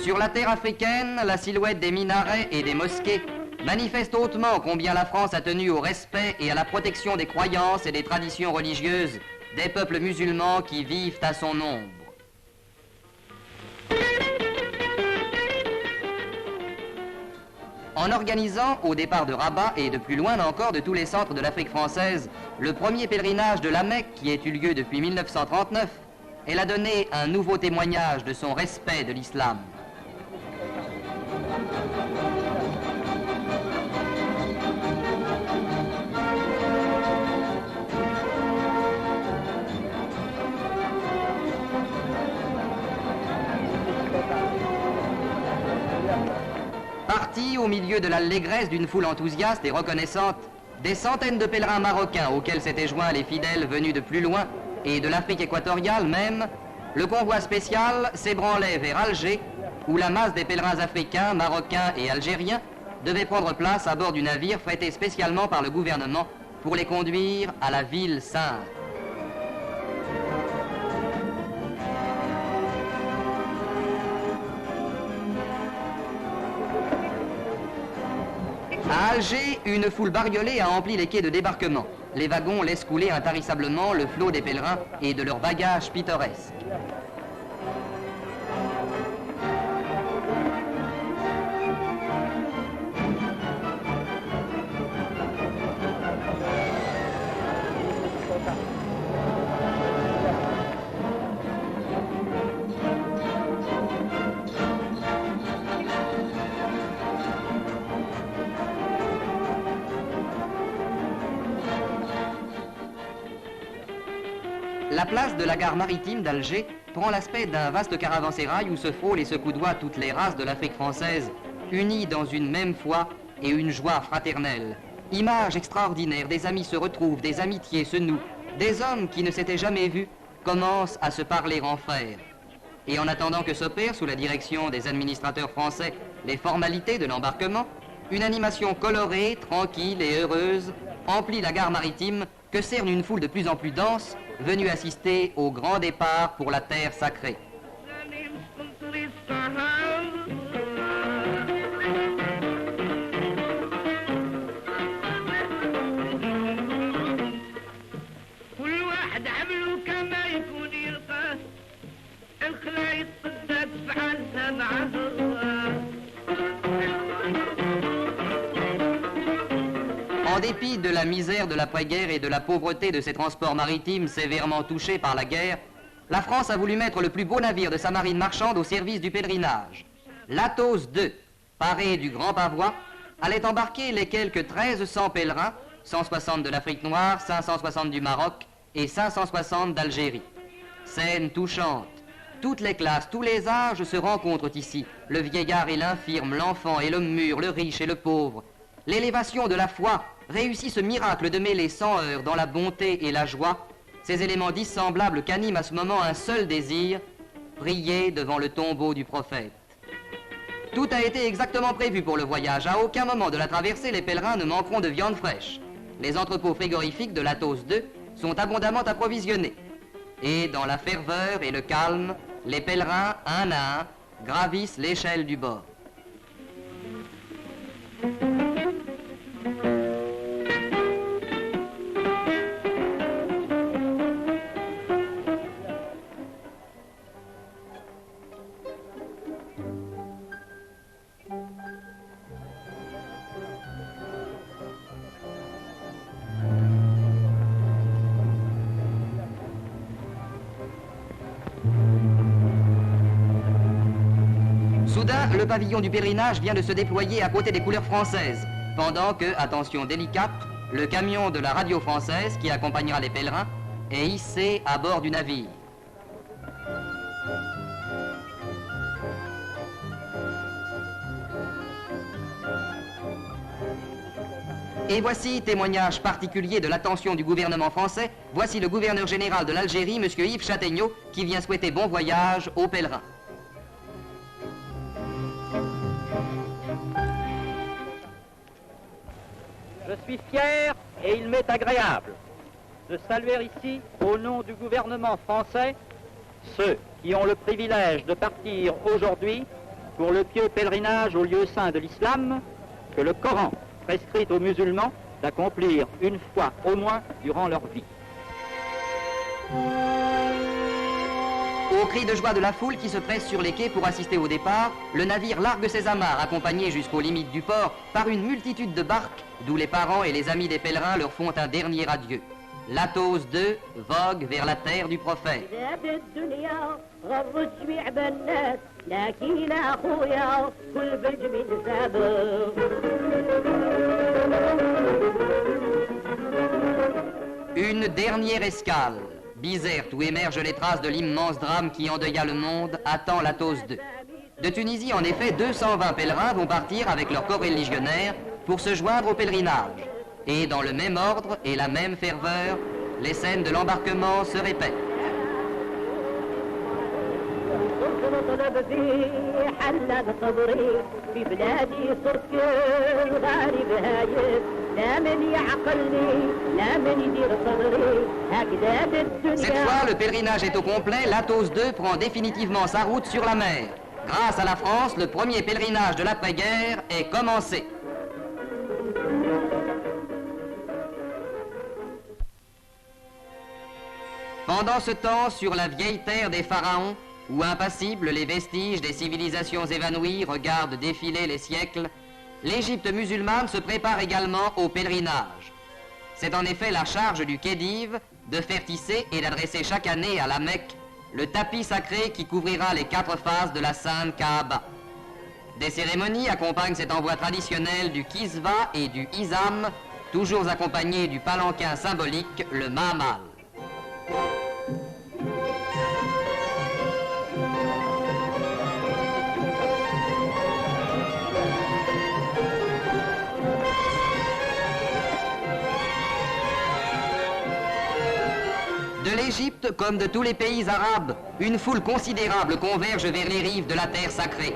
Sur la terre africaine, la silhouette des minarets et des mosquées manifeste hautement combien la France a tenu au respect et à la protection des croyances et des traditions religieuses des peuples musulmans qui vivent à son ombre. En organisant, au départ de Rabat et de plus loin encore de tous les centres de l'Afrique française, le premier pèlerinage de la Mecque qui ait eu lieu depuis 1939, elle a donné un nouveau témoignage de son respect de l'islam. Partis au milieu de l'allégresse d'une foule enthousiaste et reconnaissante, des centaines de pèlerins marocains auxquels s'étaient joints les fidèles venus de plus loin et de l'Afrique équatoriale même, le convoi spécial s'ébranlait vers Alger, où la masse des pèlerins africains, marocains et algériens devait prendre place à bord du navire frété spécialement par le gouvernement pour les conduire à la ville sainte. À Alger, une foule bariolée a empli les quais de débarquement. Les wagons laissent couler intarissablement le flot des pèlerins et de leurs bagages pittoresques. La place de la gare maritime d'Alger prend l'aspect d'un vaste caravansérail où se frôlent et se coudoient toutes les races de l'Afrique française, unies dans une même foi et une joie fraternelle. Image extraordinaire, des amis se retrouvent, des amitiés se nouent, des hommes qui ne s'étaient jamais vus commencent à se parler en frères. Et en attendant que s'opèrent, sous la direction des administrateurs français, les formalités de l'embarquement, une animation colorée, tranquille et heureuse emplit la gare maritime que cerne une foule de plus en plus dense venue assister au grand départ pour la terre sacrée. En dépit de la misère de l'après-guerre et de la pauvreté de ses transports maritimes sévèrement touchés par la guerre, la France a voulu mettre le plus beau navire de sa marine marchande au service du pèlerinage. L'Athos II, paré du Grand Pavois, allait embarquer les quelques 1300 pèlerins, 160 de l'Afrique noire, 560 du Maroc et 560 d'Algérie. Scène touchante. Toutes les classes, tous les âges se rencontrent ici. Le vieillard et l'infirme, l'enfant et l'homme mûr, le riche et le pauvre. L'élévation de la foi réussit ce miracle de mêler sans heurts dans la bonté et la joie, ces éléments dissemblables qu'anime à ce moment un seul désir, prier devant le tombeau du prophète. Tout a été exactement prévu pour le voyage. À aucun moment de la traversée, les pèlerins ne manqueront de viande fraîche. Les entrepôts frigorifiques de l'Athos II sont abondamment approvisionnés. Et dans la ferveur et le calme, les pèlerins, un à un, gravissent l'échelle du bord. Soudain, le pavillon du pèlerinage vient de se déployer à côté des couleurs françaises, pendant que, attention délicate, le camion de la radio française qui accompagnera les pèlerins est hissé à bord du navire. Et voici, témoignage particulier de l'attention du gouvernement français, voici le gouverneur général de l'Algérie, M. Yves Châtaigneau, qui vient souhaiter bon voyage aux pèlerins. Je suis fier et il m'est agréable de saluer ici, au nom du gouvernement français, ceux qui ont le privilège de partir aujourd'hui pour le pieux pèlerinage au lieu saint de l'islam que le Coran prescrit aux musulmans d'accomplir une fois au moins durant leur vie. Au cri de joie de la foule qui se presse sur les quais pour assister au départ, le navire largue ses amarres accompagné jusqu'aux limites du port par une multitude de barques d'où les parents et les amis des pèlerins leur font un dernier adieu. L'Athos II vogue vers la terre du prophète. Une dernière escale. Bizerte, où émergent les traces de l'immense drame qui endeuilla le monde, attend l'Athos II. De Tunisie, en effet, 220 pèlerins vont partir avec leur corps religionnaire pour se joindre au pèlerinage. Et dans le même ordre et la même ferveur, les scènes de l'embarquement se répètent. Cette fois, le pèlerinage est au complet, l'Athos II prend définitivement sa route sur la mer. Grâce à la France, le premier pèlerinage de l'après-guerre est commencé. Pendant ce temps, sur la vieille terre des pharaons, où impassibles les vestiges des civilisations évanouies regardent défiler les siècles, l'Égypte musulmane se prépare également au pèlerinage. C'est en effet la charge du Khedive de faire tisser et d'adresser chaque année à la Mecque le tapis sacré qui couvrira les 4 faces de la Sainte Kaaba. Des cérémonies accompagnent cet envoi traditionnel du Kisva et du Izam, toujours accompagnés du palanquin symbolique, le Mahmal. De l'Égypte, comme de tous les pays arabes, une foule considérable converge vers les rives de la terre sacrée.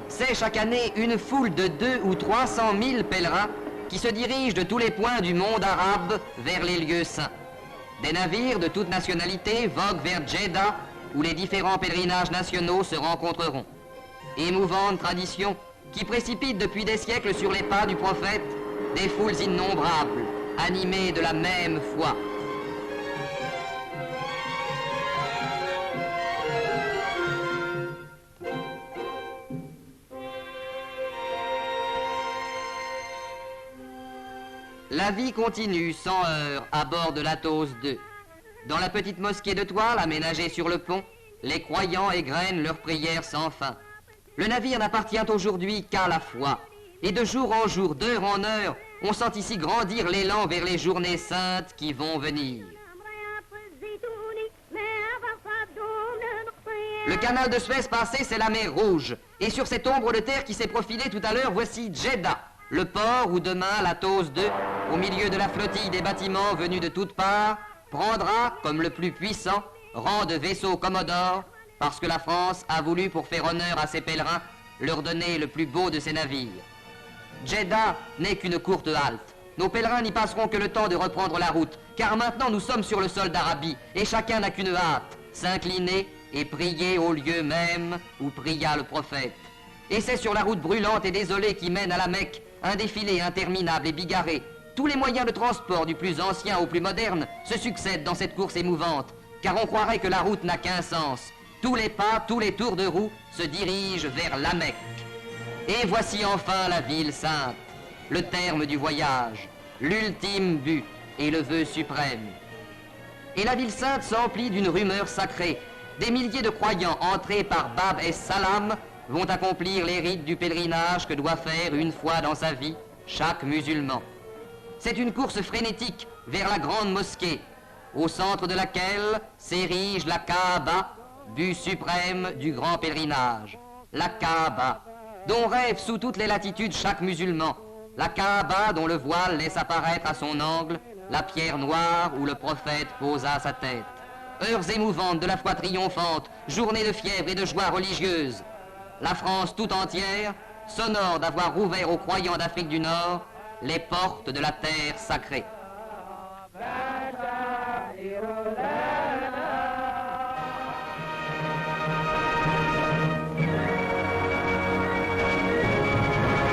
C'est chaque année une foule de 200 ou 300 000 pèlerins qui se dirigent de tous les points du monde arabe vers les lieux saints. Des navires de toute nationalité voguent vers Djeddah, où les différents pèlerinages nationaux se rencontreront. Émouvante tradition qui précipite depuis des siècles sur les pas du prophète des foules innombrables, animées de la même foi. La vie continue sans heurts à bord de l'Athos II. Dans la petite mosquée de toile aménagée sur le pont, les croyants égrènent leurs prières sans fin. Le navire n'appartient aujourd'hui qu'à la foi. Et de jour en jour, d'heure en heure, on sent ici grandir l'élan vers les journées saintes qui vont venir. Le canal de Suez passé, c'est la mer Rouge. Et sur cette ombre de terre qui s'est profilée tout à l'heure, voici Djeddah, le port où demain l'Athos II, au milieu de la flottille des bâtiments venus de toutes parts, prendra, comme le plus puissant, rang de vaisseau Commodore, parce que la France a voulu, pour faire honneur à ses pèlerins, leur donner le plus beau de ses navires. Djeddah n'est qu'une courte halte. Nos pèlerins n'y passeront que le temps de reprendre la route, car maintenant nous sommes sur le sol d'Arabie, et chacun n'a qu'une hâte, s'incliner et prier au lieu même où pria le prophète. Et c'est sur la route brûlante et désolée qui mène à la Mecque un défilé interminable et bigarré. Tous les moyens de transport, du plus ancien au plus moderne, se succèdent dans cette course émouvante, car on croirait que la route n'a qu'un sens. Tous les pas, tous les tours de roue se dirigent vers la Mecque. Et voici enfin la ville sainte, le terme du voyage, l'ultime but et le vœu suprême. Et la ville sainte s'emplit d'une rumeur sacrée. Des milliers de croyants entrés par Bab es Salam vont accomplir les rites du pèlerinage que doit faire une fois dans sa vie chaque musulman. C'est une course frénétique vers la grande mosquée, au centre de laquelle s'érige la Kaaba, but suprême du grand pèlerinage. La Kaaba, dont rêve sous toutes les latitudes chaque musulman. La Kaaba dont le voile laisse apparaître à son angle la pierre noire où le prophète posa sa tête. Heures émouvantes de la foi triomphante, journées de fièvre et de joie religieuse. La France tout entière s'honore d'avoir ouvert aux croyants d'Afrique du Nord les portes de la terre sacrée.